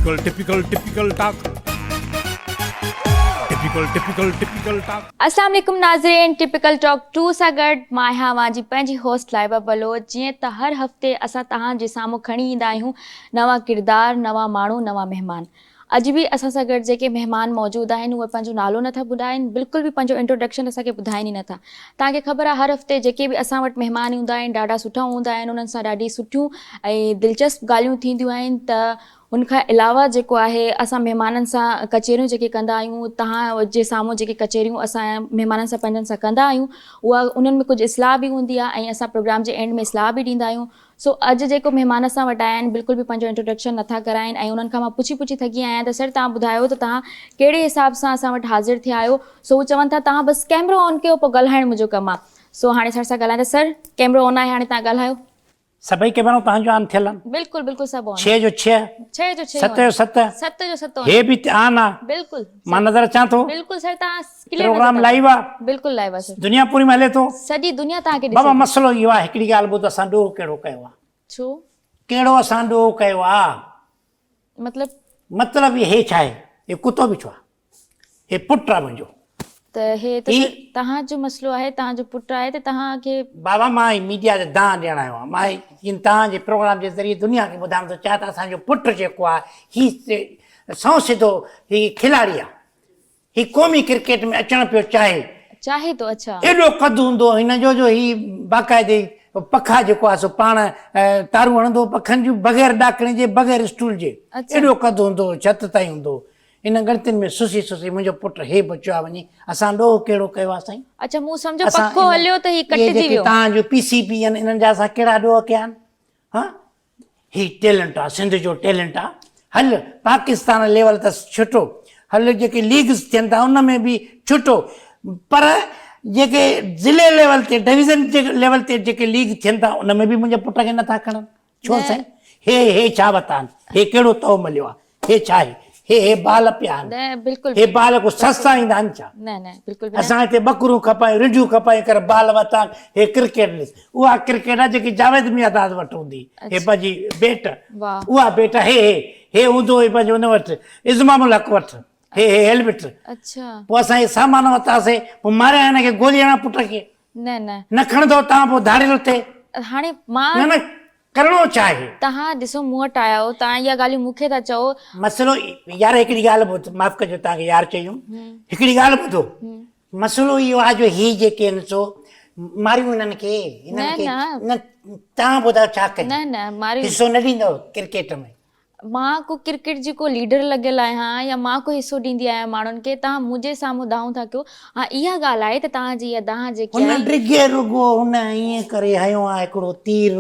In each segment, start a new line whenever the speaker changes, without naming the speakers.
Typical टाक।
अस्सलाम वालेकुम नाज़रीन, टिपिकल टॉक 2 सां गॾु मां आहियां मुंहिंजी पंहिंजी होस्ट लाइबा बलोच। जीअं त हर हफ़्ते असां तव्हांजे साम्हूं खणी ईंदा आहियूं नवां किरदार, नवां माण्हू, नवां महिमान। अॼु बि असां सां गॾु जेके महिमान मौजूदु आहिनि उहे पंहिंजो नालो नथा ॿुधाइनि, बिल्कुलु बि पंहिंजो इंट्रोडक्शन असांखे ॿुधाइनि ई नथा। तव्हांखे ख़बर आहे हर हफ़्ते जेके बि असां वटि महिमान ईंदा आहिनि ॾाढा सुठा हूंदा आहिनि, उन्हनि सां ॾाढी सुठियूं ऐं दिलचस्प ॻाल्हियूं थींदियूं आहिनि। त उनखां अलावा जेको आहे असां महिमाननि सां कचेरियूं जेके कंदा आहियूं, तव्हां जे साम्हूं जेके कचेरियूं असां महिमाननि सां पंहिंजनि सां कंदा आहियूं, उहा उन्हनि में कुझु इस्लाह बि हूंदी आहे ऐं असां प्रोग्राम जे एंड में इस्लाह बि ॾींदा आहियूं। सो अॼु जेको महिमान असां वटि आया आहिनि बिल्कुलु बि पंहिंजो इंट्रोडक्शन नथा कराइनि ऐं उन्हनि खां मां पुछी थकी आहियां त सर तव्हां ॿुधायो त तव्हां कहिड़े हिसाब सां असां वटि हाज़िर थिया आहियो। सो उहे चवनि था तव्हां बसि कैमरो ऑन कयो, पोइ ॻाल्हाइण मुंहिंजो कमु आहे। सो हाणे सर सां ॻाल्हाईंदा। सर कैमरो ऑन आहे, हाणे तव्हां ॻाल्हायो।
सभई कैमरो तव्हांजो ऑन थियल आहे?
बिल्कुलु बिल्कुलु सभु ऑन।
6 जो 6,
6 जो 6,
7 जो 7,
7 जो 7
हे बि ऑन आहे।
बिल्कुलु
मां नज़र अचां थो?
बिल्कुलु सर, तव्हां
प्रोग्राम लाइव आहे?
बिल्कुलु लाइव आहे सर,
दुनिया पूरी में हले थो,
सॼी दुनिया तव्हांखे ॾिसे
बाबा।
थी।
मसलो इहो आहे, हिकिड़ी ॻाल्हि ॿुधो, असां ॾोह कहिड़ो कयो आहे?
छो?
कहिड़ो असां ॾोह कयो आहे? मतिलबु हे छा आहे? हे कुतो बि छो आहे? हे पुटु आहे मुंहिंजो।
त हे त सर तव्हांजो मसलो आहे, तव्हांजो पुटु आहे त तव्हांखे।
बाबा मां मीडिया जो दान ॾियणु आयो आहियां। मां जिन तव्हांजे प्रोग्राम जे ज़रिए दुनिया खे ॿुधाइण थो चाहियां त असांजो पुटु जेको आहे हीउ सौ सिधो हीउ खिलाड़ी आहे, हीउ क़ौमी क्रिकेट में अचणु पियो चाहे
थो। अच्छा,
एॾो कदु हूंदो हिनजो जो हीउ बाक़ाइदे पखा जेको आहे सो पाण तारूं हणंदो, पखनि जूं बग़ैर ॾाकणे जे, बग़ैर स्टूल जे। एॾो कदु हूंदो, छित ताईं हूंदो। इन गणतियुनि में सुसी मुंहिंजो पुटु हे बचियो आहे वञी। असां ॾोह कहिड़ो कयो आहे साईं?
अच्छा, मूं सम्झो पखो हलियो त ही कटिजी वियो।
तव्हांजो PCB आहिनि, इन्हनि जा असां कहिड़ा ॾोह कया आहिनि? हा, ही टैलेंट आहे, सिंध जो टैलेंट आहे। हल पाकिस्तान लेवल त छुटो, हल जेके लीग्स थियनि था उन में बि छुटो, पर जेके ज़िले लेवल ते, डिवीज़न जे लेवल ते जेके लीग थियनि था उन में बि मुंहिंजे पुट खे नथा खणनि। छो साईं? हे छा वता आहिनि? हे कहिड़ो तओ मिलियो आहे? हे छा आहे? हे बाल पिया आहिनि?
बिल्कुलु
हे बाल को सस्ता ईंदा आहिनि छा?
न बिल्कुलु।
असां हिते ॿकरूं खपायूं, रिढियूं खपायूं करे बाल वरिता। हे क्रिकेट ॾिस, उहा क्रिकेट आहे जेकी जावेद मियादाद वटि हूंदी। हे पंहिंजी बेट, उहा बेट हे हूंदो पंहिंजो हुन वटि इज़मामुल हक़ वटि, हे हेलमेट।
अच्छा,
पोइ असां हे सामान वरितासीं, पोइ मारिया हिनखे गोली हणा पुट खे। न खणंदो तव्हां, पोइ धाड़ेलो थिए।
हाणे मां
न करिणो छा आहे?
तव्हां ॾिसो मूं वटि आया हो, तव्हां इहा ॻाल्हियूं मूंखे था चओ।
मसलो यार हिकिड़ी ॻाल्हि ॿुधो, माफ़ कजो तव्हांखे यार चयूं, हिकिड़ी ॻाल्हि ॿुधो। मसलो इहो आहे जो ही जेके आहिनि सो मारियूं हिननि खे न, तव्हां ॿुधायो छा कयो? हिसो न ॾींदव क्रिकेट में?
मां को क्रिकेट जी को लीडर लॻियल आहियां या मां को हिसो ॾींदी आहियां माण्हुनि खे? तव्हां मुंहिंजे साम्हूं दाऊं था कयो। हा, इहा ॻाल्हि आहे त तव्हांजी इहा दाह जेकी
हुन डिगे रुगो हुन ईअं करे हयो आहे हिकिड़ो तीर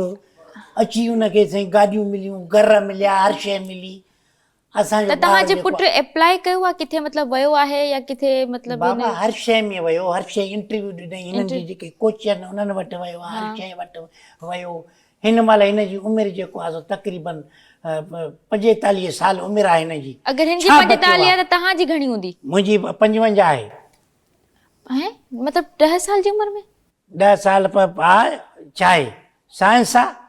अची, हुनखे साईं गाॾियूं मिलियूं, घर मिलिया, हर शइ मिली। असांजो
तव्हांजे पुटु अप्लाई कयो आहे किथे, मतिलबु वियो आहे या किथे? मतिलबु
बाबा हर शइ में वियो, हर शइ इंटरव्यू ॾिनई, हिननि जी जेके कोच आहिनि उन्हनि वटि वियो, हर शइ वटि वियो। हिन महिल हिनजी उमिरि जेको आहे सो तक़रीबन 45 साल उमिरि आहे हिनजी।
अगरि हिनजी 45 आहे त तव्हांजी घणी हूंदी?
मुंहिंजी 55 आहे।
मतिलबु 10 साल जी उमिरि में?
10 साल आहे छा आहे? साइंस आहे,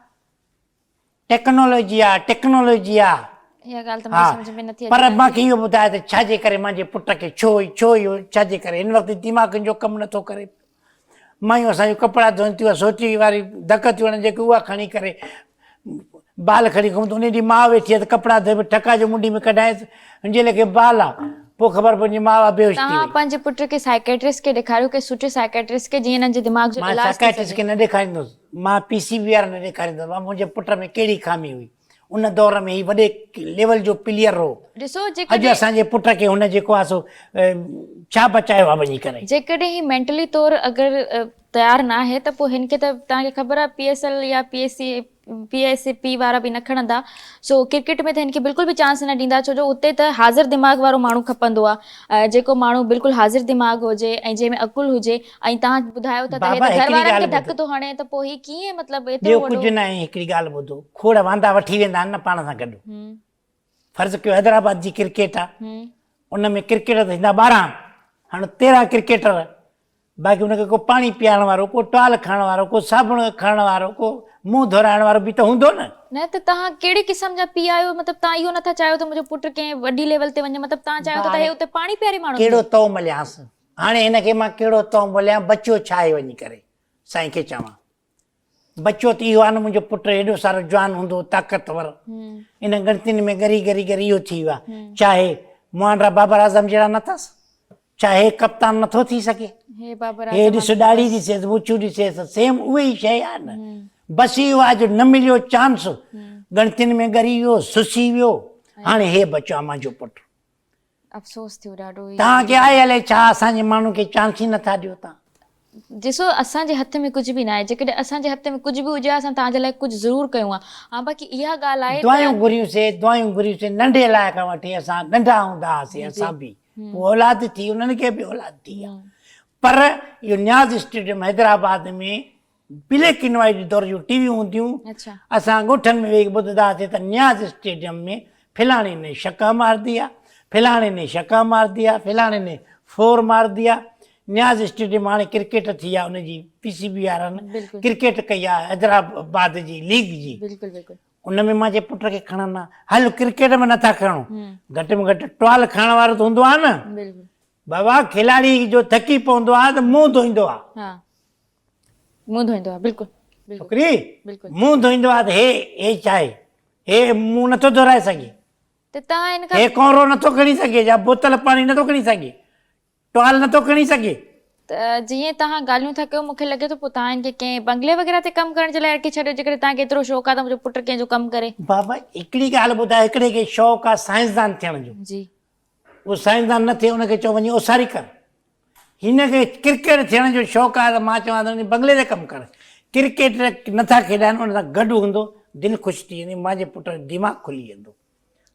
टेक्नोलॉजी आहे।
इहा ॻाल्हि त मुंहिंजी सम्झ में नथी अचे।
पर मूंखे इहो ॿुधाए त छाजे करे मुंहिंजे पुट खे छो इहो छाजे करे हिन वक़्तु दिमाग़ जो कमु नथो करे? मायूं असांजो कपिड़ा धोइनि थियूं, सोटी वारी धक थियूं हणनि जेके, उहा खणी करे बाल खणी घुम, उन ॾींहुं माउ वेठी आहे त कपिड़ा धोए, ठका जो मुंडी में कढाएसि, हिनजे लेखे बाल आहे। पोइ ख़बर पवंदी माउ बेहोश थी वई।
तव्हां पंहिंजे पुट खे साइकेट्रिस्ट खे ॾेखारियो, के सुठे साइकेट्रिस्ट खे, जीअं हिननि जे दिमाग़ जो इलाज।
मां साइकेट्रिस्ट खे न ॾेखारींदुसि, मां PCB वारा न ॾेखारींदुसि। मां मुंहिंजे पुट में कहिड़ी खामी हुई उन दौर में, ही वॾे लेवल जो प्लेयर हो।
ॾिसो
अॼु असांजे पुट खे हुन जेको आहे सो छा बचायो आहे वञी करे?
जेकॾहिं ही मेंटली तौरु अगरि तयारु न आहे त पोइ हिनखे त तव्हांखे ख़बर आहे PSL या PSP वारा बि न खणंदा। सो क्रिकेट में त हिनखे बिल्कुलु बि चांस न ॾींदा, छो जो उते त हाज़िर दिमाग़ वारो माण्हू खपंदो आहे, जेको माण्हू बिल्कुलु हाज़िर दिमाग़ हुजे ऐं जंहिंमें अकुल हुजे। ऐं तव्हां ॿुधायो था त घर वारनि खे धक थो हणे, त पोइ ही कीअं? मतिलबु एतिरो
कुझु न आहे। हिकिड़ी ॻाल्हि ॿुधो, खोड़ वांदा वठी वेंदा आहिनि न पाण सां गॾु। फर्ज़ कयो हैदराबाद जी क्रिकेट आहे, उन में क्रिकेटर थींदा 12, हाणे 13 क्रिकेटर, बाक़ी हुनखे को पाणी पीआरण वारो, को टॉल खणण वारो, को साबुण खणण वारो, को मुंहुं धोराइण वारो बि त हूंदो न।
न त तव्हां कहिड़े क़िस्म जा पीउ आहियो मतिलबु तव्हां इहो नथा चाहियो त मुंहिंजो पुटु कंहिं वॾी लेवल ते वञे मतिलबु तव्हां चाहियो त हे उते पाणी पीआरे माण्हू
कहिड़ो तो मिलियांसि हाणे हिनखे मां कहिड़ो तो मिलियां बचो छा आहे वञी करे साईं खे चवां बचो त इहो आहे न मुंहिंजो पुटु हेॾो सारो जवान हूंदो ताक़तवर इन गणतियुनि में गरी गरी गरी इहो थी वियो आहे चाहे मुआंडा बाबर आज़म जहिड़ा न अथसि चाहे कप्तान नथो थी सघे
हे बाबर
हे ॾिस ॾाढ़ी ॾिसेसि मुछूं ॾिसेसि सेम उहे ई शइ आहे न बसि इहो आहे जो न मिलियो चांस गणतियुनि में ॻरी वियो सुसी वियो हाणे हे बचो आहे मुंहिंजो पुटु
अफ़सोस थियो ॾाढो
तव्हांखे आहे हले छा असांजे माण्हू खे चांस ई नथा ॾियो तव्हां
ॾिसो असांजे हथ में कुझु बि न आहे जेकॾहिं असांजे हथ में कुझु बि हुजे असां तव्हांजे लाइ कुझु ज़रूरु कयूं आहे हा बाक़ी इहा ॻाल्हि आहे
दुआयूं घुरियूंसीं नंढे लाइ खां वठी असां नंढा हूंदा हुआसीं असां बि पोइ औलाद थी उन्हनि खे बि औलाद थी आहे पर इहो न्याज़ स्टेडियम हैदराबाद में ब्लैक एंड वाइट दौर जूं टीवियूं हूंदियूं असां ॻोठनि में वेही ॿुधंदा हुआसीं त न्याज़ स्टेडियम में फिलाणे ने छक्का मार दिया फिलाणे ने छक्का मार दिया फिलाणे ने फोर मार दिया न्याज़ स्टेडियम हाणे क्रिकेट थी आहे उनजी PCB वारनि क्रिकेट कई आहे हैदराबाद जी लीग जी उन में मां जे पुट खे खणंदा हल क्रिकेट में नथा खणो घटि में घटि टॉल खाइण वारो त हूंदो आहे न बाबा खिलाड़ी जो थकी पवंदो आहे त मुंहुं धोईंदो आहे
मुंहुं धोईंदो आहे बिल्कुलु
छोकिरी मुंहुं धोईंदो आहे त हे छा आहे हे मुंहुं नथो धोराए सघे
त तव्हां हिन
हे कोरो नथो खणी सघे या बोतल पाणी नथो खणी सघे टॉल नथो खणी सघे
त जीअं तव्हां ॻाल्हियूं था कयो मूंखे लॻे थो पोइ तव्हां हिनखे कंहिं बंगले वग़ैरह ते कमु करण जे लाइ रखी छॾियो जेकॾहिं तव्हांखे एतिरो शौक़ु आहे त मुंहिंजो पुटु कंहिंजो कमु करे
बाबा हिकिड़ी ॻाल्हि ॿुधाए हिकिड़े खे शौक़ु आहे साइंसदान थियण जो
जी
उहो साइंसदान न थिए उनखे चओ वञी ओसारी कर हिनखे क्रिकेट थियण जो शौक़ु आहे त मां चवां त बंगले ते कमु कर क्रिकेट नथा खेॾाइनि उन सां गॾु हूंदो दिलि ख़ुशि थी वेंदी मुंहिंजे पुट जो दिमाग़ु खुली वेंदो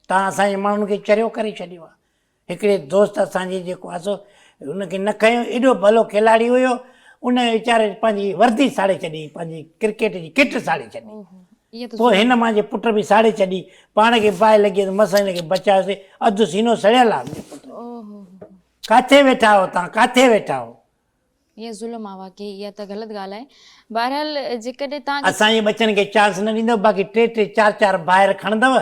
तव्हां असांजे माण्हुनि खे चरियो करे छॾियो आहे हिकिड़े दोस्त असांजे जेको आहे सो उनखे न खयो एॾो भलो खिलाड़ी हुयो उन वीचारे पंहिंजी वर्दी साड़े छॾी पंहिंजी क्रिकेट जी किट साड़े छॾी पोइ हिन मुंहिंजे पुट बि साड़े छॾी पाण खे पाए लॻी त मस हिनखे बचायोसीं अधु सीनो सड़ियल आहे किथे वेठा हो तव्हां किथे वेठा हो
इहा ज़ुल्म आहे वाकई इहा त ग़लति ॻाल्हि आहे बहरहाल जेकॾहिं तव्हां
असांजे बचनि खे चांस न ॾींदव बाक़ी 3-3 4-4 ॿाहिरि खणंदव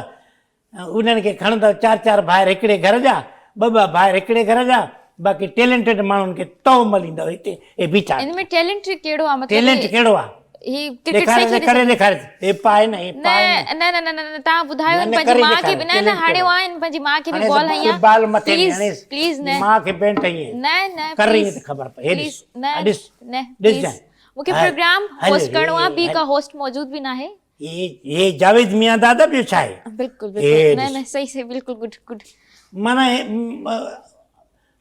उन्हनि खे खणंदव 4-4 ॿाहिरि हिकिड़े घर जा 2-2 ॿाहिरि हिकिड़े घर जा बाक़ी टैलेंटेड माण्हुनि खे तो मलींदव हिते हे बीठा
इन में टैलेंट कहिड़ो आहे मतलब
टैलेंट कहिड़ो आहे
ही क्रिकेट
करे ॾेखारे हे पाए न हे पाए
न न न न तव्हां ॿुधायो पंहिंजी माउ खे बि न न हाणे आहिनि पंहिंजी माउ खे बि बॉल हई आहे
बाल मथे
प्लीज़ प्लीज़ न
मां खे पेंट हई
न न
कर रही है त ख़बर पए
प्लीज़ न न प्लीज़ मूंखे प्रोग्राम होस्ट करणो आहे ॿी का होस्ट मौजूद बि न आहे
ये जावेद मियां दादा ॿियो छा आहे
बिल्कुलु बिल्कुलु न न सही सही बिल्कुलु गुड गुड
माना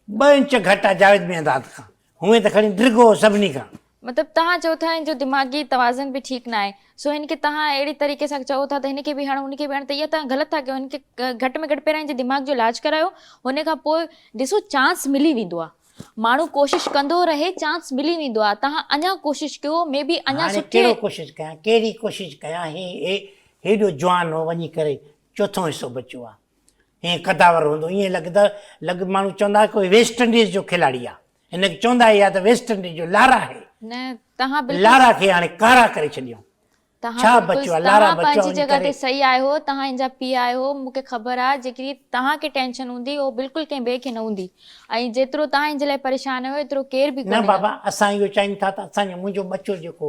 2 इंच घटि आहे जावेद मियां दादा खां हूअं त खणी डिघो सभिनी खां
मतिलबु तव्हां चओ था हिन जो दिमाग़ी तवाज़न बि ठीकु न आहे सो हिनखे तव्हां अहिड़ी तरीक़े सां चओ था त हिनखे बि हणो हुनखे बि हणो त इहा तव्हां ग़लति था कयो हिनखे घटि में घटि पहिरियां हिन जे दिमाग़ जो इलाजु करायो हुन खां पोइ ॾिसो चांस मिली वेंदो आहे माण्हू कोशिशि कंदो रहे चांस मिली वेंदो आहे तव्हां अञा कोशिशि कयो मे बी अञा सुठी
कोशिशि कयां कहिड़ी कोशिशि कयां हेॾो जवान हो वञी करे चोथों हिसो बचियो आहे हीअं कदावर हूंदो ईअं लॻ माण्हू चवंदा कोई वेस्ट इंडीज़ जो खिलाड़ी आहे हिनखे चवंदा इहा त वेस्ट इंडीज़ जो लारा आहे
न तव्हां
लारा खे हाणे कारा करे छॾियो छा बचियो आहे लारा बचियो
पंहिंजी जॻह ते सही आहियो तव्हां हिन जा पीउ आहियो मूंखे ख़बर आहे जेकॾहिं तव्हांखे टेंशन हूंदी उहो बिल्कुलु कंहिं ॿिए खे न हूंदी ऐं जेतिरो तव्हां हिन जे लाइ परेशान आहियो एतिरो केर बि
न बाबा असां इहो चाहियूं था त असांजो मुंहिंजो बचो जेको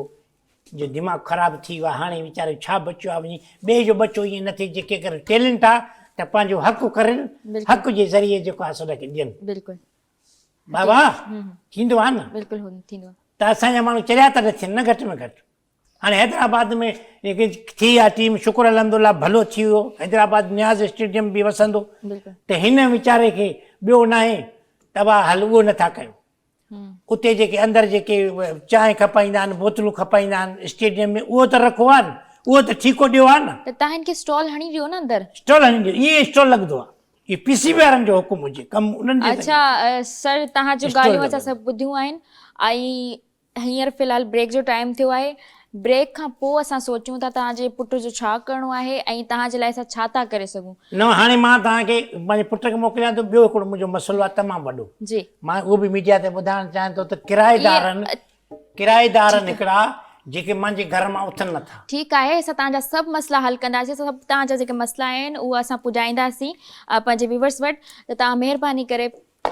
जो दिमाग़ु ख़राबु थी वियो आहे हाणे वीचारो छा बचियो आहे वञी ॿिए जो बचो ईअं न थिए जेके करे टैलेंट आहे त पंहिंजो हक़ु करनि हक़ जे ज़रिए जेको आहे सो हुनखे ॾियनि
बिल्कुलु
बाबा थींदो आहे न
बिल्कुलु थींदो
त असांजा माण्हू चरिया था न थियनि न घटि में घटि हाणे हैदराबाद में थी आहे टीम शुक्र अलहमदुल्ला भलो थी वियो हैदराबाद न्याज़ स्टेडियम बि वसंदो त हिन वीचारे खे ॿियो न आहे तव्हां हल उहो नथा कयो उते जेके अंदरि जेके चांहि खपाईंदा आहिनि बोतलूं खपाईंदा आहिनि स्टेडियम में उहो त रखो आहे न उहो त ठीको ॾियो आहे न
त तव्हां हिनखे स्टॉल हणी ॾियो न अंदरि
स्टॉल हणी ॾियो ईअं स्टॉल लॻंदो आहे इहो PCB वारनि जो हुकुम हुजे कमु उन्हनि
अच्छा सर तव्हां जूं ॻाल्हियूं असां सभु ॿुधियूं आहिनि ऐं हींअर फ़िलहालु ब्रेक जो टाइम थियो आहे ब्रेक खां पोइ असां सोचूं था तव्हांजे पुट जो छा करिणो आहे ऐं तव्हांजे लाइ असां छा था करे सघूं
न हाणे मां तव्हांखे पंहिंजे पुट खे मोकिलियां थो ॿियो हिकिड़ो मुंहिंजो मसइलो आहे तमामु वॾो
जी
मां उहो बि मीडिया ते ॿुधाइणु चाहियां थो त किराएदारनि हिकिड़ा जेके मुंहिंजे घर मां उथनि नथा।
ठीकु आहे, असां तव्हांजा सभु मसइला हल कंदासीं, सभु तव्हांजा जेके मसइला आहिनि उहे असां पुॼाईंदासीं पंहिंजे व्यूवर्स वटि। त तव्हां महिरबानी करे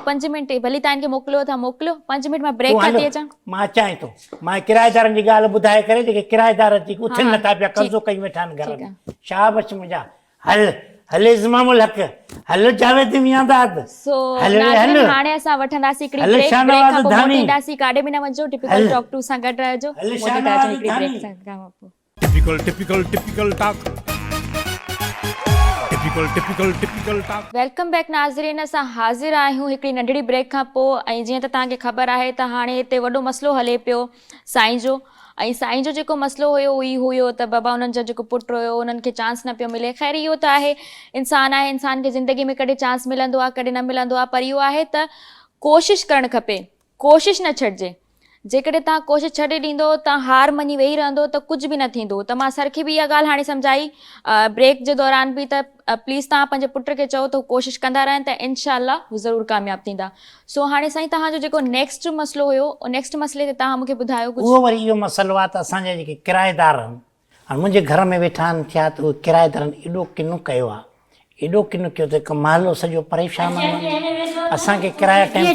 5 मिंट भली तव्हांखे मोकिलियो था मोकिलियो, 5 मिंट मां ब्रेक
तूं
खां
हलो,
थी अचां।
मां अचां थो, मां किराएदारनि जी ॻाल्हि ॿुधाए करे जेके किराएदार अची उथनि
हा,
नथा पिया,
ठीकु,
कब्ज़ो कई वेठा आहिनि घर
ठीकु
में। शाबाश मुंहिंजा, हल हल इज़मामुल हक़, हलो जावेद मियांदाद,
सो
हलो
नाज़रीन,
हलो
हाणे असां वठंदासीं हिकिड़ी
हलो
ब्रेक, ब्रेक
शाहनवाज़
खां पोइ
धानी,
मोटी ईंदासीं, काॾे बि न वञिजो, टिपिकल
हल
टॉक 2 सां गॾु रहिजो,
हलो
मोटी था अचूं
शाहनवाज़
हिकिड़ी ब्रेक
धानी।
सां पोइ।
Typical talk.
वेलकम बैक नाज़रीन, असां हाज़िर आहियूं हिकिड़ी नंढड़ी ब्रेक खां पोइ। ऐं जीअं त तव्हांखे ख़बर आहे त हाणे हिते वॾो मसइलो हले पियो साईं जो। ऐं साईं जो जेको मसइलो हुयो ई हुयो त बाबा उन्हनि जो जेको पुटु हुयो उन्हनि खे चांस न पियो मिले। ख़ैर इहो त आहे, इंसान खे ज़िंदगी में कॾहिं चांस मिलंदो आहे कॾहिं न मिलंदो आहे, पर इहो आहे त कोशिशि करणु खपे, कोशिशि न छॾिजे। जेकॾहिं तव्हां कोशिशि छॾे ॾींदो, तव्हां हार मञी वेही रहंदो त कुझु बि न थींदो। त मां सर खे बि इहा ॻाल्हि हाणे सम्झाई ब्रेक जे दौरान बि, त प्लीज़ तव्हां पंहिंजे पुट खे चओ त कोशिशि कंदा रहनि त इनशाला हू ज़रूरु कामयाबु थींदा। सो हाणे साईं तव्हांजो जेको नेक्स्ट मसइलो हुयो, नेक्स्ट मसइले ते तव्हां मूंखे ॿुधायो कुझु।
उहो वरी इहो मसइलो आहे त असांजा जेके किराएदार आहिनि, हाणे मुंहिंजे घर में वेठा आहिनि थिया त उहे किराएदारनि एॾो किनु कयो आहे, एॾो किनु कयो त हिकु महलो सॼो परेशान आहे। असांखे किराया टाइम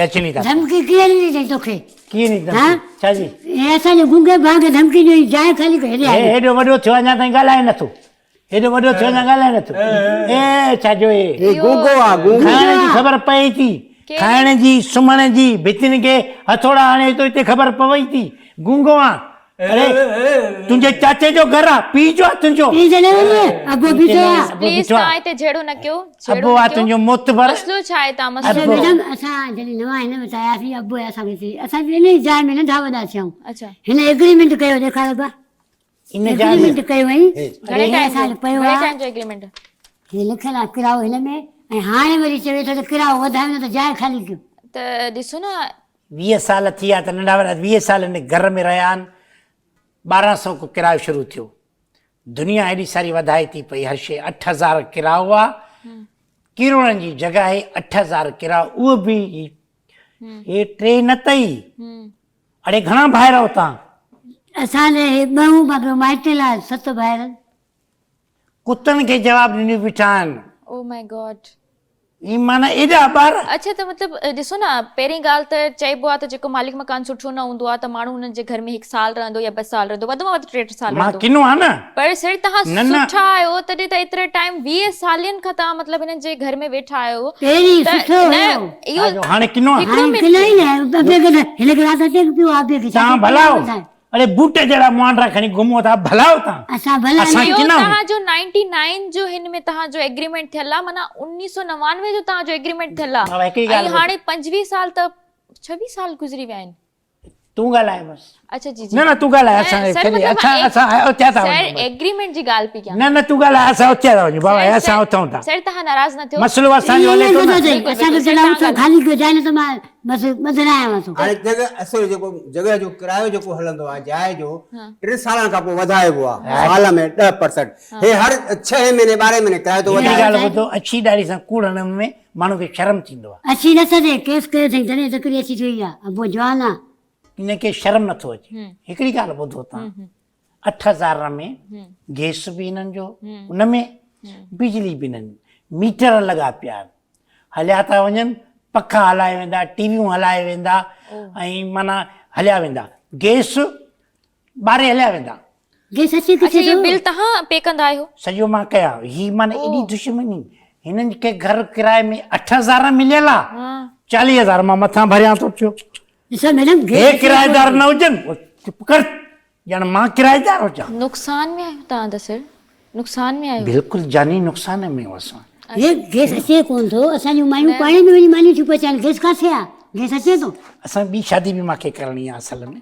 अची नहीं था।
धमकी कीअं ॾिनी अथई तोखे?
कीअं नी
हाँ?
धमकी छाजी?
हे असांजे गुंगे भाउ खे धमकी ॾिनी, जाइ ख़ाली हेॾे
हे
आयो।
हेॾो वॾो थियो अञा ताईं ॻाल्हाए नथो, हेॾो वॾो थियो अञा ॻाल्हाए नथो। ए छाजो
ये गूंगो आ गूंगो।
खाइण जी ख़बर पए थी, खाइण जी सुम्हण जी, भितियुनि खे हथोड़ा हणे थो हिते ख़बर पवई थी। गूंगो आ? अरे तुंहिंजे चाचे जो घर आहे, पीउ जो आहे तुंहिंजो?
पीउ जे न वञे, अबो बीठो आहे।
प्लीज़ तव्हां हिते झेड़ो न कयो,
अबो आहे तुंहिंजो मोतबर।
मसइलो छा आहे? तव्हां
असां
मसइलो
मैडम, असां जॾहिं नवां हिन में आयासीं, अबो असांखे चई असां इन ई जाइ में नंढा वॾा थियूं।
अच्छा,
हिन एग्रीमेंट कयो, ॾेखारो बा
इन जाइ में
एग्रीमेंट कयो हुई।
घणे
हे
टाइम
असांजो पियो
घणे
आहे,
टाइम जो एग्रीमेंट?
हे लिखियलु आहे किराओ हिन में। ऐं हाणे वरी चवे थो त किराओ वधायो न त जाइ ख़ाली कयो।
त ॾिसो न,
20 साल थी विया त नंढा वॾा 20 साल हिन घर में रहिया आहिनि। 1200 को किरायो शुरू थियो, दुनिया एॾी सारी वधाए थी पई, हर शइ 8000 किरायो आहे। किरोड़नि जी जॻह आहे 8000 किरायो, उहो बि हे 3 न अथई। अड़े घणा भाइर आहियो तव्हां?
असांजे हे ॿ मतिलबु माइटियल आहे, 7 भाइर।
कुतनि खे जवाबु ॾिनी बीठा आहिनि।
Oh my God.
ई माना एॾा ॿार।
अच्छा, त मतिलबु ॾिसो न, पहिरीं ॻाल्हि त चइबो आहे त जेको मालिक मकान सुठो न हूंदो आहे त माण्हू हुननि जे घर में 1 साल रहंदो या 2 साल रहंदो, वधि में वधि 3 साल
मां
रहंदो।
किनो आहे न।
पर सिर तव्हां
न, न।
सुठा आहियो तॾहिं त एतिरे टाइम 20 सालनि खां तव्हां मतिलबु हिननि जे घर में वेठा आहियो।
पहिरीं
त
सुठो
न,
हुयो।
इहो
हाणे किनो आहे।
हाणे किलो ई न, अबे खे हिनखे राति अचे पियो, आपे खे
तव्हां भला हो। अड़े बूटे जहिड़ा मुआंडा खणी घुमो था, भला हो तव्हां?
असां भला
असां
इहो
किना
तव्हांजो 99 जो हिन में तव्हांजो एग्रीमेंट थियल आहे, माना 1999 जो तव्हांजो एग्रीमेंट थियल
हा, हिकिड़ी
आहे।
ॻाल्हि
ऐं हाणे 25 साल त 26 साल गुज़री विया आहिनि।
तूं ॻाल्हाए बसि।
अच्छा जी जी।
न न तूं ॻाल्हाए, असां असां उथिया था
सर
वञूं।
एग्रीमेंट जी ॻाल्हि पई कयां।
न न तूं ॻाल्हाए, असां उथिया था वञूं बाबा, असां उथूं था।
सर तव्हां नाराज़ न थियो।
मसइलो असांजो हले थो न।
असांखे चढ़ाओ त ख़ाली कयो, जाइ न त मां बसि ॿुधायां थो।
हाणे जॻह असुल जेको जॻह जो किरायो जेको हलंदो आहे जाइ जो 3 सालनि खां पोइ वधाइबो आहे, साल में 10%। हे हर 6 महीने 12 महीने किरायो थो
हिकिड़ी
वधाए।
ॻाल्हि ॿुधो, अछी ॾाढ़ी सां कूड़ हणण में माण्हू खे शर्म थींदो आहे।
अची न सघे, केस कयो अथई तॾहिं तकड़ी अची थी वई आहे, अबो जवान आहे।
इनखे शर्म नथो अचे। हिकिड़ी ॻाल्हि ॿुधो तव्हां, 8000 में गैस बि हिननि जो, उन में बिजली बि हिननि, मीटर लॻा पिया आहिनि, हलिया था वञनि, पखा हलाए वेंदा, टीवियूं हलाए वेंदा, ऐं माना हलिया वेंदा, गैस ॿारे हलिया वेंदा।
गैस अची
अच्छा,
किथे
ये
थो?
बिल तव्हां पे कंदा आहियो?
सॼो मां कयां। ही माना एॾी दुश्मनी, हिननि खे घर किराए में 8000 मिलियल आहे, 40000 मां मथां भरियां थो पियो।
ॾिसो मैडम,
हे
गैस
किराएदार न हुजनि, चुप कर, ॼण मां किराएदार हुजां।
नुक़सान में आहियो तव्हां त सर, नुक़सान में आहियो।
बिल्कुलु जानी नुक़सान में हो असां।
हे गैस अचे कोन थो, असांजूं मायूं पाणी में वञी मानी थियूं पचाइनि, गैस काथे आहे? गैस अचे थो?
असां ॿी शादी बि मूंखे करणी आहे असल में।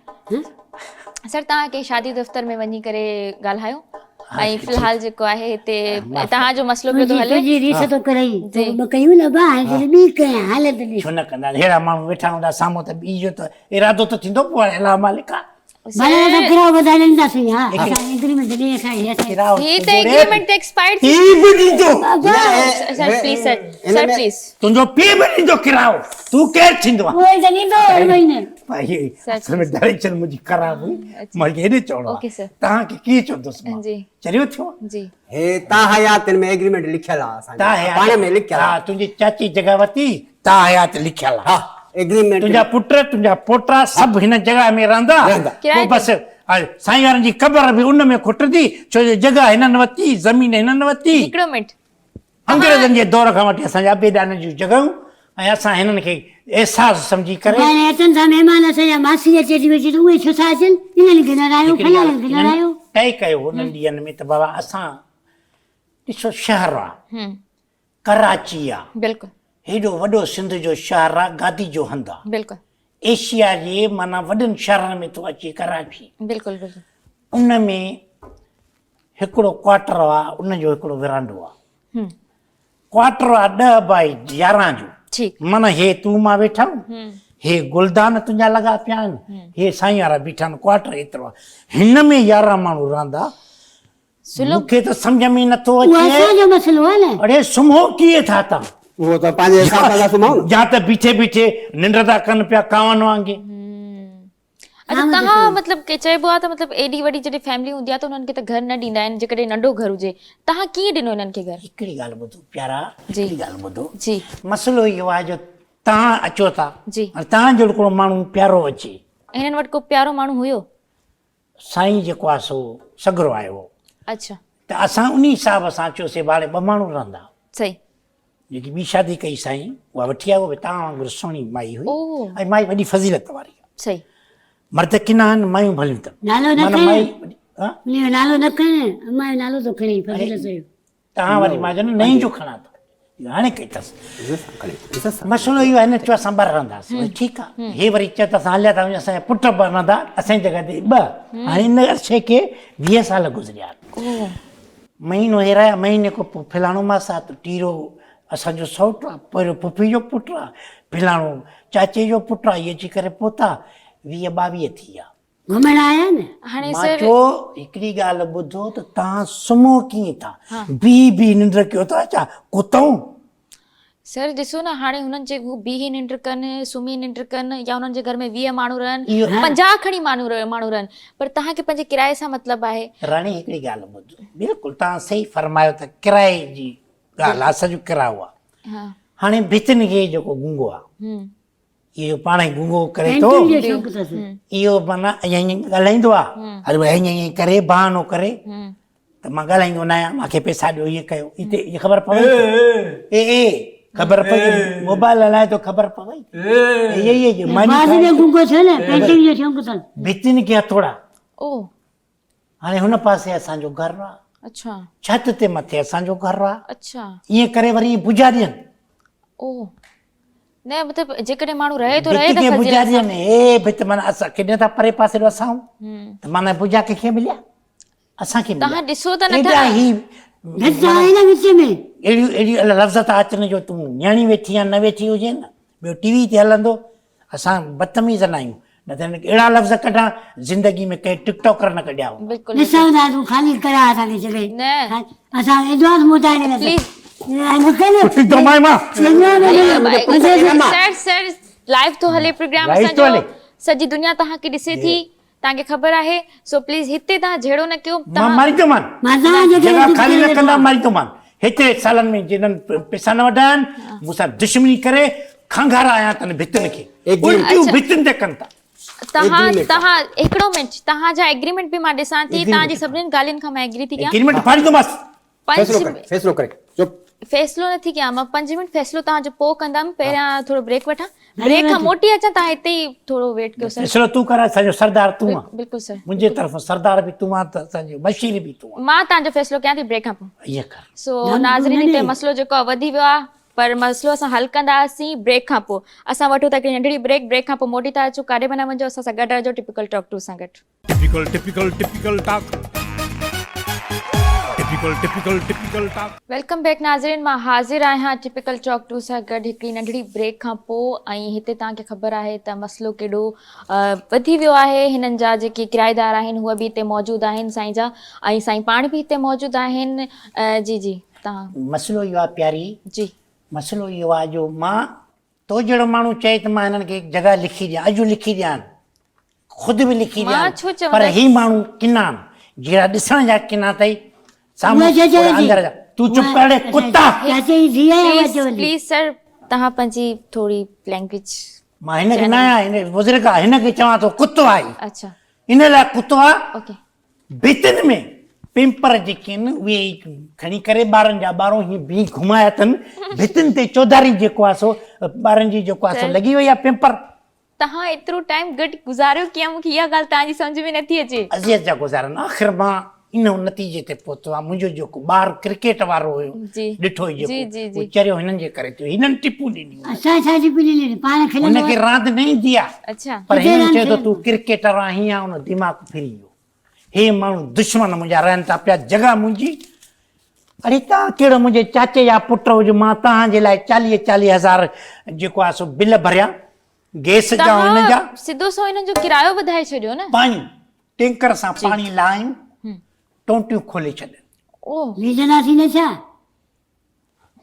सर तव्हां कंहिं शादी दफ़्तर में वञी करे ॻाल्हायो, ऐं फ़िलहाल जेको आहे हिते तव्हांजो मसइलो पियो थो हले।
तुंहिंजी रीस थो करई, ॿ कयूं न बा, हाणे जॾहिं ॿी कयां हालत ॾिस।
छो न कंदा, अहिड़ा माण्हू वेठा हूंदा साम्हूं त ॿी जो त इरादो त थींदो पोइ अला मालिका।
भले तो किरायो वधाए ॾींदासीं हा असां एग्रीमेंट ॾे असां
किराओ
ही
तुंहिंजो
त
ॾे।
एग्रीमेंट ते एक्सपायर्ड
पी बि ॾींदो
सर प्लीज सर प्लीज
तुंहिंजो पी बि ॾींदो किरायो तूं केरु थींदो आहे
उहे त ॾींदो हर महीने
भाई
सच,
असल में डायरेक्शन मुंहिंजी ख़राब हुई मां हेॾे चवणो
ओके,
आहे
सर।
तव्हांखे कीअं चवंदुसि मां
जी
चरियो थियो
जी
हे ता हयात में एग्रीमेंट लिखियल आहे असांजे
तव्हां
पाण में लिखियल
हा
आहे
तुंहिंजी चाची जॻह वरिती तव्हां हयात लिखियल आहे
हा एग्रीमेंट
तुंहिंजा पुट तुंहिंजा पोटा सभु हिन जॻह में रहंदा
रहंदा।
किराए
पोइ बसि साईं वारनि जी क़बर बि उन में खुटंदी छो जो जॻह हिननि वरिती ज़मीन हिननि वरिती
हिकिड़ो मिंट
अंग्रेज़नि जे दौर खां वठी असांजा अबेदान जूं जॻहियूं ऐं असां हिननि खे अहसासु सम्झी करे
हाणे अचनि था महिमान असांजा मासी अचे थी वेठी त उहे छो था अचनि इन्हनि खे न रायो
हिकिड़ी
फलाणनि खे न
ॻाल्हि
रायो
तय कयो हुननि ॾींहंनि में त बाबा असां ॾिसो शहर आहे
हम्म
कराची आहे
बिल्कुल
हेॾो वॾो सिंध जो शहर आहे गादी जो हंधु आहे
बिल्कुल
एशिया जे माना वॾनि शहरनि में थो अचे कराची
बिल्कुल बिल्कुल
उन में हिकिड़ो क्वार्टर आहे उन जो हिकिड़ो विरांडो आहे क्वार्टर आहे 10 बाई 11 जो
ठीक
माना हे तूं मां वेठा आहियूं हे गुलदान तुंहिंजा लॻा पिया आहिनि हे साईं वारा बीठा आहिनि क्वार्टर एतिरो आहे हिन में 11 माण्हू रहंदा मूंखे त सम्झ में नथो
उहो
अचे
असांजो मसइलो आहे न
अड़े सुम्हो कीअं था तव्हां
उहो त पंहिंजे हिसाब सां सुम्हूं न
या त बीठे बीठे निंड था कनि पिया कांवनि वांगे
अच्छा तव्हां मतिलबु के चइबो आहे त मतिलबु एॾी वॾी जॾहिं फैमिली हूंदी आहे त उन्हनि खे त घर न ॾींदा आहिनि जेकॾहिं नंढो घर हुजे तव्हां कीअं ॾिनो हिननि खे घर
हिकिड़ी ॻाल्हि ॿुधो प्यारा
जी।
हिकिड़ी ॻाल्हि ॿुधो
जी
मसइलो इहो आहे जो तव्हां अचो था
जी
और तव्हांजो हिकिड़ो माण्हू प्यारो अचे
हिननि वटि को प्यारो माण्हू हुयो
साईं जेको आहे सो सगरो आयो हो
अच्छा
त असां उन हिसाब सां चयोसीं भाड़े 2 माण्हू रहंदा
सही
जेकी ॿी शादी कई साईं उहा वठी आयो तव्हां वांगुरु सुहिणी माई हुई
ओ
ऐं माई वॾी फज़ीलत वारी आहे
सही
मर्द किना आहिनि मायूं भलियूं अथनि
नालो न
माना
खणे
माई हा?
उनजो नालो न खणे अम्मा जो नालो थो खणे फज़ीलत जो
तव्हां वरी मां चवंदुमि नई जो खणा थो इहो हाणे कई अथसि मसइलो इहो आहे न चयो असां 2 रहंदासीं वरी ठीकु आहे हे वरी चयो त असां हलिया था वञूं असांजा पुट बि रहंदा असांजी जॻह ते 2 हाणे इन अरसे खे 20 साल गुज़रिया
ओ
महीनो हेराया महीने खां पोइ फिलाणो मासा त टीरो असांजो सौटु आहे पहिरियों पुफी जो पुटु आहे फिलाणो चाचे जो पुटु आहे इहे अची करे पहुता 20-22 थी विया
घुमण आया न
हाणे
मां
सर
चयो हिकिड़ी ॻाल्हि ॿुधो त तव्हां सुम्हो कीअं था बी निंड कयो था छा कुतऊं
सर ॾिसो न हाणे हुननि जे हू बीही निंड कनि सुम्ही निंड कनि या हुननि जे घर में 20 माण्हू रहनि
इहो
50 खणी माण्हू रहनि पर तव्हांखे पंहिंजे किराए सां मतिलबु आहे
राणी हिकिड़ी ॻाल्हि ॿुधो बिल्कुलु तव्हां सही फरमायो त किराए जी ॻाल्हि आहे असांजो किरायो आहे
हा
हाणे भितिन खे जेको गुंगो आहे इहो पाण ई गुंगो करे थो
पेंटिंग जो शौक़ु अथसि
इहो माना ईअं ईअं ॻाल्हाईंदो आहे हल भई ईअं ईअं करे बहानो करे त मां ॻाल्हाईंदो न आहियां मूंखे पैसा ॾियो ईअं कयो हिते इहा ख़बर पवई ए ख़बर पई मोबाइल हलाए थो ख़बर पवई
बाज़ में गुंगो थियो न पेंटिंग जो शौक़ु अथसि
भितिन खे हथोड़ा
ओ
हाणे हुन पासे असांजो घरु आहे
अच्छा
छत ते मथे असांजो घरु आहे
अच्छा
ईअं करे वरी ईअं बुझा ॾियनि
ओ न मतिलबु जेकॾहिं माण्हू रहे थो रहे
भित
त
खे
फज़ीलत
बुझा
सां।
ॾियनि हे भित माना असां केॾे था परे पासे ॾियो असां त माना बुझा कंहिंखे मिलिया असांखे
तव्हां ॾिसो त
एॾा
नथा
ही
भित आहे न विच में
अहिड़ियूं लफ़्ज़ था अचनि जो तूं न्याणी वेठी या न वेठी हुजे न ॿियो टीवी ते हलंदो असां बदतमीज़ न आहियूं न त अहिड़ा लफ़्ज़ कढां ज़िंदगी में कंहिं टिकटॉकर न कढिया हुआ
बिल्कुलु
ॾिसूं था तूं ख़ाली करा असांखे जॻह
न
असां एडवांस मोटाए
प्लीज सर सर लाइव तो हले प्रोग्राम
Live थो
असांजो
हले।
सॼी दुनिया तव्हांखे ॾिसे थी तव्हांखे ख़बर आहे सो प्लीज हिते तव्हां जहिड़ो न कयो
मां
तव्हां
मारी थो मान जॻह ख़ाली न कंदा मारी थो मान हेतिरे सालनि में जिन्हनि पैसा न वठा आहिनि मूंसां दुश्मनी करे खंघारा आया अथनि भितनि खे उल्टियूं भितुनि ते कनि था
तव्हां हिकिड़ो मिंट तव्हांजा एग्रीमेंट बि मां ॾिसां थी तव्हांजी सभिनीनि ॻाल्हियुनि खां मां एग्री थी कयां
एग्रीमेंट फाड़ी थो बस
फैसलो करे चुप
फ़ैसिलो नथी कयां मां 5 मिंट फ़ैसिलो तव्हांजो पोइ कंदमि पहिरियां थोरो ब्रेक वठां ब्रेक खां मोटी अचां तव्हां हिते ई थोरो वेट कयो सर
फैसलो तूं कर असांजो सरदार तूं आहे
बिल्कुलु सर
मुंहिंजे तरफ़ सरदार बि तूं आहे त असांजो बशीर बि तूं
मां तव्हांजो फ़ैसिलो कयां थी ब्रेक खां पोइ
आहे ईअं कर
सो नाज़रीन हिते मसइलो जेको आहे वधी वियो आहे पर मसइलो असां हल कंदासीं ब्रेक खां पोइ असां वठूं था हिकिड़ी नंढड़ी ब्रेक खां पोइ मोटी था अचूं काॾे बि न वञो असां सां गॾु रहजो टिपिकल टॉक 2 सां गॾु
typical typical talk
welcome back नाज़रीन, मां हाज़िर आहियां टिपिकल टॉक 2 सां गॾु हिकिड़ी नंढड़ी ब्रेक खां पोइ। ऐं हिते तव्हांखे ख़बर आहे त मसइलो केॾो वधी वियो आहे। हिननि जा जेके किराएदार आहिनि उहे बि हिते मौजूदु आहिनि साईं जा, ऐं साईं पाण बि हिते मौजूदु आहिनि। जी जी तव्हां।
मसइलो इहो आहे प्यारी,
जी
मसइलो इहो आहे जो मां तो जहिड़ो माण्हू चए त मां हिननि खे जॻह लिखी ॾियां, अॼु लिखी ॾियां, ख़ुदि बि लिखी
मां छो
ॾियां,
चवंदसि?
पर ही माण्हू किना जहिड़ा ॾिसण जा किना अथई, साम्हूं
उहे जे- जे-
थोरा अंदर जा। तूं चुप कर कुत्ता।
चाचे जी धीअ आहे उहा चवंदी।
प्लीज़ सर, तव्हां पंहिंजी थोरी लैंग्वेज।
मां हिनखे न आहियां, हिन बुज़ुर्ग आहे, हिनखे चवां थो कुतो आहे,
अच्छा
इन लाइ कुतो आहे।
ओके।
भितियुनि में पिंपर जेके आहिनि उहे खणी करे ॿारनि जा ॿारहों हीअं भी घुमाया अथनि भितियुनि ते। चौधारी जेको आहे सो ॿारनि जी जेको आहे सो लॻी वई आहे पिंपर।
तव्हां एतिरो टाइम गॾु गुज़ारियो कीअं, मूंखे इहा ॻाल्हि तव्हांजी सम्झ में नथी अचे।
अज़ियत जा गुज़ारनि। आख़िर मां इन नतीजे ते पहुतो आहे। मुंहिंजो जेको ॿारु क्रिकेट वारो हुयो,
जी
ॾिठो ई
जी, जी,
जेको
जी।
उहो चरियो हिननि जे करे थियो। हिननि टिपूं ॾिनियूं,
असां छाजी पीली ॾिनी पाण खेलंदो
हुनखे रांदि न ईंदी आहे,
अच्छा
पर
किथे
हिननि
रांदि
चयो त
खेलंदो?
तूं क्रिकेटर आहे, हीअं हुन दिमाग़ फिरी वियो। हे माण्हू दुश्मन मुंहिंजा रहनि था पिया, जॻह मुंहिंजी। अरे तव्हां कहिड़ो मुंहिंजे चाचे जा पुट हुजे, मां तव्हांजे लाइ 40-40 हज़ार जेको आहे सो बिल भरिया गैस जा, हुन जा
तव्हां सिधो सो हिननि जो किरायो वधाए छॾियो न।
पाणी टैंकर सां पाणी लाहियूं, टोंटियूं खोले छॾनि।
ओह
लीजंदासीं न छा?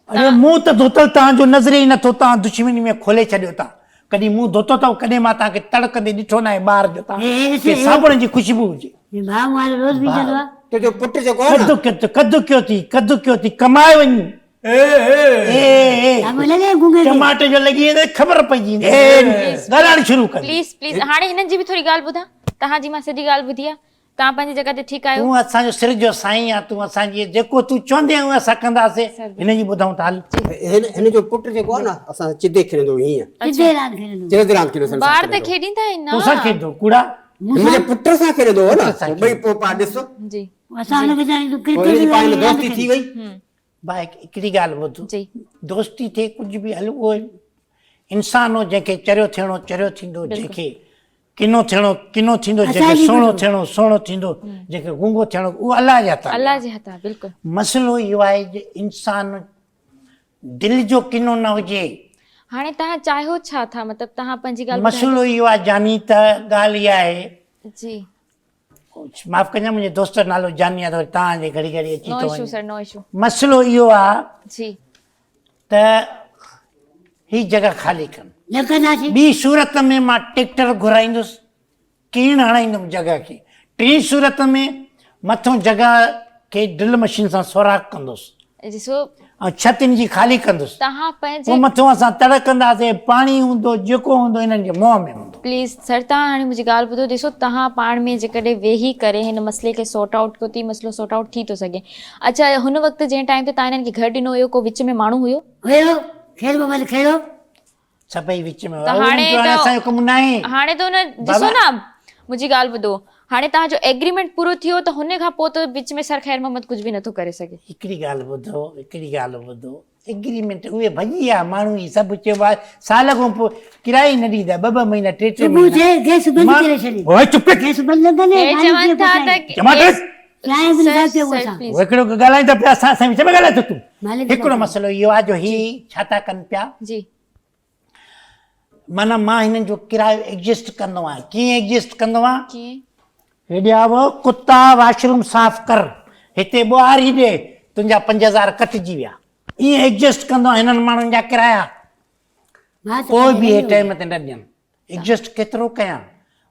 अरे मुंहुं त धोतल तव्हांजो नज़रे ई नथो, तव्हां दुश्मनी में खोले छॾियो था। कॾहिं मुंहुं धोतो अथव? कॾहिं मां तव्हांखे तड़कंदे ॾिठो न आहे ॿार जो तव्हां के साबुण जी ख़ुशबू हुजे।
हे भाउ मारो रोज़ बीजंदो आहे।
तुंहिंजो पुटु जेको आहे
कदु
न,
कदु कयो थी कमाए वञी।
तव्हां लॻे गूंगे खे।
टमाटे जो लॻी वेंदे ख़बर पइजी ॻाल्हाइण शुरू कर।
प्लीज़ प्लीज़, हाणे हिननि जी बि थोरी ॻाल्हि ॿुधा। तव्हांजी मां सॼी ॻाल्हि ॿुधी आहे, तव्हां पंहिंजी जॻह ते ठीकु आहियो।
तूं असांजो सिर जो साईं आहे, तूं असांजी जेको तूं चवंदे आहियूं असां कंदासीं। हिन जी ॿुधऊं था हल।
हिन जो पुटु जेको आहे न, असां चिदे खेॾंदो हीअं,
किथे रांदि खेलंदो?
चिदे रांदि खेॾंदो।
ॿार त खेॾींदा आहिनि
तूं सां
न।
खेॾंदो कूड़ा।
मुंहिंजे पुट सां खेॾंदो हो
पुट सां
न, ॿई पोइ पाण ॾिसो
जी
असां हुनखे चवंदा तूं
पोइ
क्रिकेट
हिनजी पाण में
रांदि
दोस्ती थी
खेल।
वई।
भाई हिकिड़ी ॻाल्हि ॿुध,
जी
दोस्ती थिए कुझु बि हल, उहो इंसान हो जंहिंखे चरियो थियणो चरियो थींदो, जंहिंखे किनो थियणो किनो थींदो, जंहिंखे
असांजी
सुहिणो
बि
थियणो सुहिणो थींदो, जंहिंखे गूंगो थियणो उहो अलाह जा था।
अल्लाह जे हथ आहे बिल्कुलु।
मसइलो इहो आहे जो इंसान दिलि जो किनो न हुजे।
हाणे तव्हां चाहियो छा था, मतिलबु तव्हां पंहिंजी ॻाल्हि
मसइलो इहो आहे जानी, त ॻाल्हि इहा आहे,
ॿुधायो। जी
माफ़ कजां मुंहिंजे दोस्त जो नालो जानी आहे, त वरी तव्हांजे घड़ी घड़ी अची
नो
थो
इशू
वञे।
सर, नो इशू।
मसइलो इहो आहे
जी
त ही जॻह ख़ाली कनि।
न कंदासीं।
ॿी सूरत में मां ट्रैक्टर घुराईंदुसि, कीन हणाईंदुमि जॻह खे। टी सूरत में मथों जॻह खे ड्रिल मशीन सां सोराख़ कंदुसि
ॾिसो,
ऐं छतियुनि जी ख़ाली कंदुसि।
तव्हां पंहिंजे
पोइ मथों असां तड़कंदासीं, पाणी हूंदो जेको हूंदो हिननि जे मुंहं में हूंदो।
प्लीज़ सर, तव्हां हाणे मुंहिंजी ॻाल्हि ॿुधो। ॾिसो, तव्हां पाण में जेकॾहिं वेही करे हिन मसइले खे सॉर्ट आउट कयो थी, मसइलो सॉर्ट आउट थी थो सघे। अच्छा, हुन वक़्तु जंहिं टाइम ते तव्हां हिननि खे घरु ॾिनो हुयो, को विच में माण्हू हुयो?
हुयो खेल मोबाइल खेलो।
सभई विच में
त हाणे
असांजो कमु न आहे।
हाणे त हुन ॾिसो न, मुंहिंजी ॻाल्हि ॿुधो। हाणे तव्हांजो एग्रीमेंट पूरो थियो त हुन खां पोइ त विच में सर ख़ैर मोहम्मद कुझु बि नथो करे सघे।
हिकिड़ी ॻाल्हि ॿुधो, एग्रीमेंट उहे भॼी विया माण्हू ई सभु चइबो आहे साल खां पोइ किराए न ॾींदा, 2-2 महीना 3-3
सुबुह
महीना।
थिए गैस बंदि करे छॾी।
ओए चुप कर।
गैस बंदि न कंदे
हे चवनि था त
टमाटर
चांहि बि नथा पियो
सर,
असां।
प्लीज़।
उहे हिकिड़ो ॻाल्हाईंदा पिया, असां विच में ॻाल्हाए थो तूं।
मालिक
हिकिड़ो
जो
मसइलो इहो आहे जो ही छा था कनि पिया,
जी
माना मां हिननि जो किरायो एडजस्ट कंदो आहियां। कीअं एडजस्ट कंदो आहियां?
कीअं?
हेॾे आवो कुता वॉशरूम साफ़ कर, हिते ॿुहारी ॾे, तुंहिंजा 5000 कटिजी विया। ईअं एडजस्ट कंदो आहियां हिननि माण्हुनि जा किराया।
मां त
कोई बि हे
कॾहिं
टाइम ते न ॾियनि। एडजस्ट केतिरो कयां?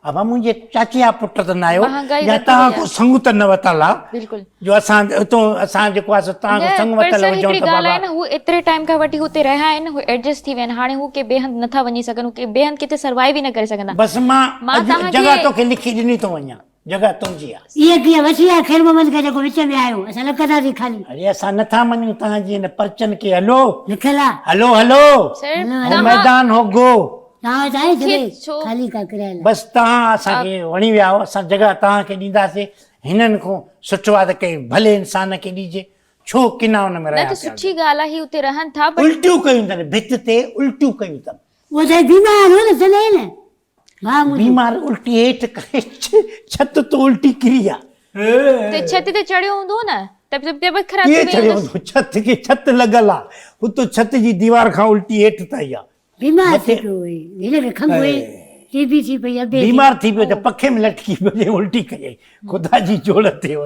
अब मुंहिंजे चाची जा पुट त न आहियो,
महांगाई
या
वधी
तव्हां
वई
को
आहे।
संग त न वरितल आहे
बिल्कुलु।
जो असां उतो असां जेको आहे तव्हां को संग
पर
वरितल
सर,
हुजऊं
हिकिड़ी
त
ॻाल्हि आहे
बाबा
न, हू एतिरे टाइम खां वठी हुते रहिया आहिनि, हू एडजस्ट थी विया आहिनि। हाणे हू के ॿिए हंधि नथा वञी सघनि, हू के ॿिए हंधि किथे सर्वाइव ई न करे सघंदा।
बसि मां
मां
अॼु
तव्हांखे-
जॻह तोखे लिखी ॾिनी थो वञा, जॻह तुंहिंजी आहे।
इहे कीअं वसी आहे खेल मोबाइल खे जेको विच में आयो, असां न कंदासीं खाली
अरे असां नथा मञूं तव्हांजी हिन पर्चनि खे। हलो
लिखियल आहे।
हलो हलो,
सर,
हो
तव्हां
मैदान हो गो।
तव्हां वटि आहे जॻह
छो?
खाली का किरायल?
बसि तव्हां असांखे वणी विया हो, असां जॻह तव्हांखे ॾींदासीं। हिननि खां सुठो आहे त कंहिं भले इंसान खे ॾिजे, छो किना हुन में
न
रहिया
त
पिया।
सुठी ॻाल्हि आहे, ही हुते रहनि था, बट
उल्टियूं कयूं अथनि, भित ते उल्टियूं कयूं अथनि।
उहो त बीमार हो न, तॾहिं न भाउ मुंहिंजो।
बीमार उल्टी हेठि करे छत तो उल्टी किरी आहे।
ते छत ते चढ़ियो हूंदो न। तबियत ख़राब
कीअं
थी
छॾियो
वई
हूंदो? छित खे छित लॻल आहे, हुतो छित जी दीवार खां उल्टी हेठि ताईं आहे।
बीमार थी पियो हुई, हिन खे खंघि हुई, टीबी थी पई अबे
बीमार थी पियो त पखे में लटकी पियो उल्टी कयई। ख़ुदा जी जोड़ थिएव,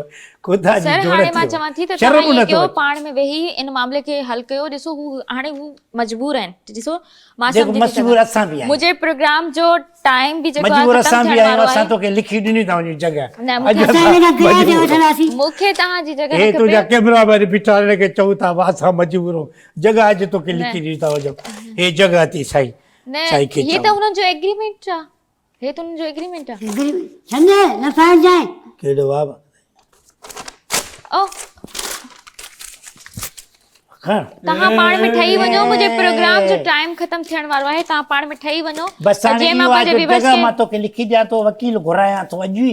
ख़ुदा जी
सर
जोड़
हाणे मां
थिएव।
चवां थी त
शर्म
तव्हां ईअं
नथो
कयो,
अचे।
पाण में वेही इन मामले खे हल कयो। ॾिसो हू हाणे हू मजबूर आहिनि, ॾिसो मां
जेको
सम्झी थी
मजबूर
सघां।
असां बि आहियूं।
मुंहिंजे प्रोग्राम जो टाइम बि जेको आहे
मजबूर
ख़तमु
असां बि
थियण
आहियूं,
वारो
असां
आहे।
तोखे लिखी ॾिनी था वञूं जॻह।
न, मूंखे
अॼु
असां हिन किराए ते
मजबूर।
वठंदासीं।
मूंखे तव्हांजी जॻह
हे
न
तुंहिंजा
खपे।
कैमरामैन बीचारे खे चऊं था असां मजबूर आहियूं, जॻह अॼु तोखे लिखी ॾिनी था वञूं। हे जॻह थी साईं,
न
साईं खे
ये त
चऊं।
हुननि जो एग्रीमेंट आहे, हे त हुननि जो एग्रीमेंट आहे।
संजय न फाइल जाए
केॾो बाबा
ओ
खण
तव्हां पाण में ठही वञो, मुंहिंजे प्रोग्राम जो टाइम ख़तमु थियण वारो आहे। तव्हां पाण में ठही वञो।
बसि हाणे
जीअं मां
इहो आहे
पंहिंजे
जो
व्यूअर्स
जॻह
खे
मां तोखे लिखी ॾियां थो, वकील घुरायां थो अॼु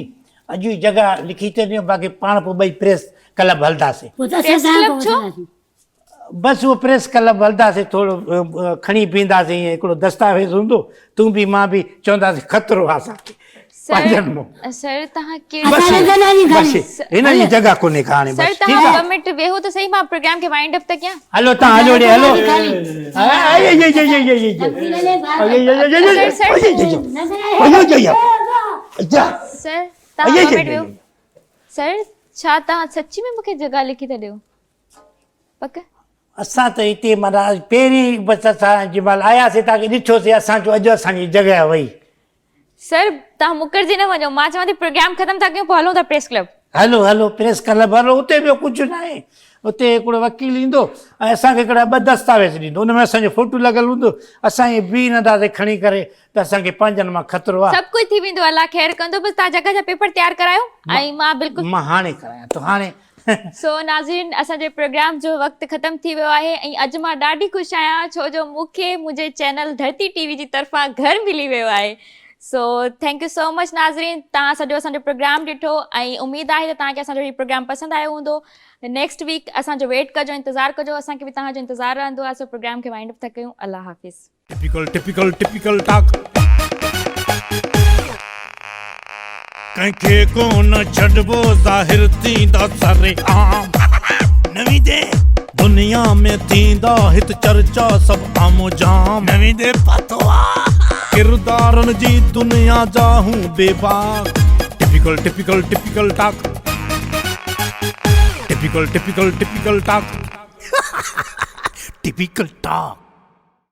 ई जॻह लिखी थो ॾियां, बाक़ी पाण पोइ ॿई प्रेस क्लब हलंदासीं।
पोइ त असां
प्रेस
तव्हां
क्लब छो?
पहुचंदासीं।
बसि उहो प्रेस क्लब हलंदासीं, थोरो खणी पींदासीं, हिकिड़ो दस्तावेज़ हूंदो, तूं बि मां बि चवंदासीं खतरो आहे असांखे पंहिंजनि मां।
सर तव्हां
असां न कंदासीं
बसि
ॻाल्हि।
हिन जी जॻह कोन्हे का हाणे।
सर
बसि
तव्हां
ठीकु आहे,
2 मिंट वेहो त सही, मां प्रोग्राम खे वाइंड अप त कयां।
हलो तव्हां हलो ॾे हलो।
सर तव्हां 2 मिंट वेहो। सर छा तव्हां सची में मूंखे जॻह लिखी था ॾियो? पक
असां त हिते माना पहिरीं बसि असां जंहिंमहिल आयासीं तव्हांखे ॾिठोसीं, असां चयो अॼु असांजी जॻह वई।
सर तव्हां मुकरजी न वञो, मां चवां थी प्रोग्राम ख़तमु था कयूं, पोइ हलूं था प्रेस क्लब।
हलो हलो प्रेस क्लब हलो, उते ॿियो कुझु न आहे। उते हिकिड़ो वकील ईंदो ऐं असांखे हिकिड़ा 2 दस्तावेज़ ॾींदो, हुन में असांजो फोटो लॻल हूंदो, असां इहे बीह नंढासीं खणी करे त असांखे पंहिंजनि मां ख़तरो आहे।
सभु कुझु थी वेंदो, अलाह ख़ैर कंदो। बसि तव्हां जॻह जा पेपर तयारु करायो ऐं मां बिल्कुलु।
मां हाणे करायां थो हाणे।
सो नाज़रीन, असांजे प्रोग्राम जो वक़्तु ख़तमु थी वियो आहे ऐं अॼु मां ॾाढी ख़ुशि आहियां, छो जो मूंखे मुंहिंजे चैनल धरती टीवी जी तरफ़ां घरु मिली वियो आहे। So thank you so much नाज़रीन, तव्हां सॼो असांजो प्रोग्राम ॾिठो ऐं उमेदु आहे त तव्हांखे असांजो हीउ प्रोग्राम पसंदि आयो हूंदो। नेक्स्ट वीक असांजो वेट कजो, इंतज़ारु कजो, असांखे बि तव्हांजो इंतज़ारु रहंदो आहे। सो प्रोग्राम खे वाइंड अप था कयूं। अल्लाह हाफ़िज़।
टिपिकल टाक कंहिंखे कोन छॾबो ज़ाहिर थींदा सारे आम नवी दे दुनिया में थींदा हित चर्चा सभु आमो जाम। नवी दे पतो किरदारनि जी दुनिया जा हूं बेबाक। टिपिकल टाक टिपिकल टाक टिपिकल टाक।